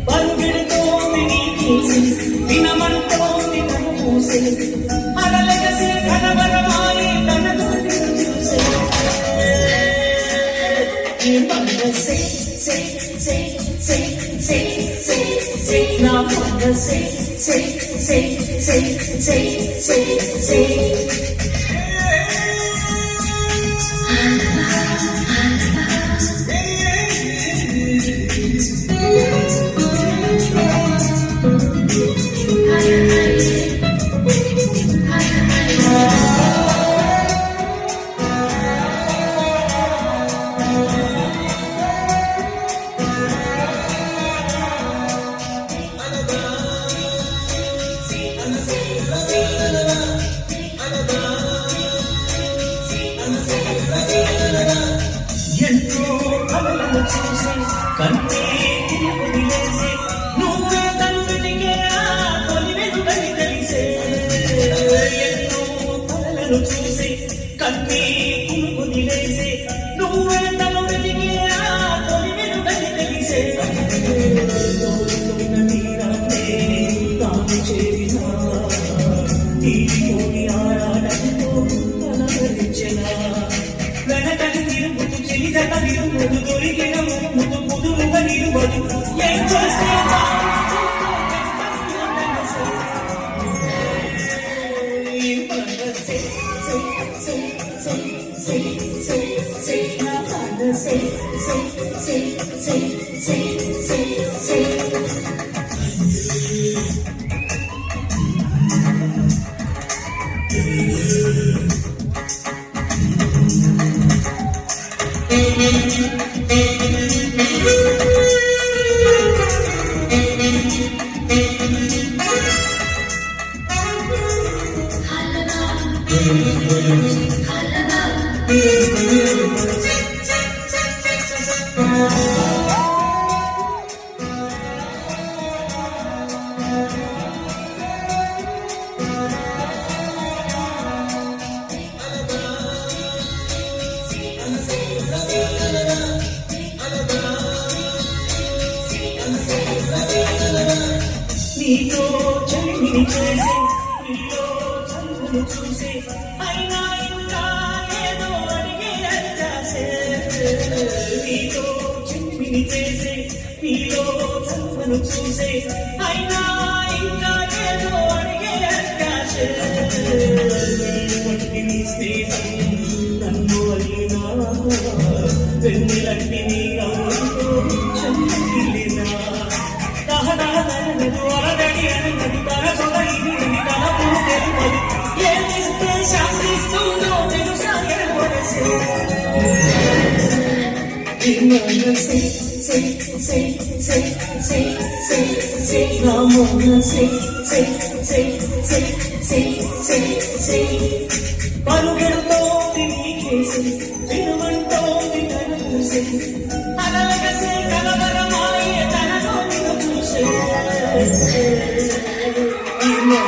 పరుగెడుతోంది నీ కేసి వినమంటోంది తను మూసే అరలగసి ఘనవరమాయి తన చూసే నా మనసే ఎంతో కలలను చూసి కన్నీటిని వదిలేసి నువ్వే తన్నుడికే తొలి వెలుగని తెలిసే ఎన్నో కలలను చూసి కన్నీటిని వదిలేసి నువ్వే తన్నుడికే తొలి వెలుగని తెలిసే నీరానే తాను చేరినా తీరిపోని ఆరాటంతో కలవరించెనా వెనకని తిరుగుతూ చెలిదట విరుగుతూ దొరికిన ముద్దు కుదురుగా నిలువదు ఏం చేస్తే నీతో చలిని చేసి నీలో చదువును చూసి అయినా ఇంకా ఏదో అడిగే అత్యాసే నీతో చలిని చేసి నీలో చదువును చూసి అయినా ఇంకా ఏదో అడిగే అత్యాసే నీ స్నేహం నన్ను అడిగినా వెన్నెలంటి నీ అవుతో చల్లినా పరుగెడుతోంది నీ కేసి వినమంటోంది తన మూసే అలలగసే కలవరమాయే తనలో నిన్ను చూసే నా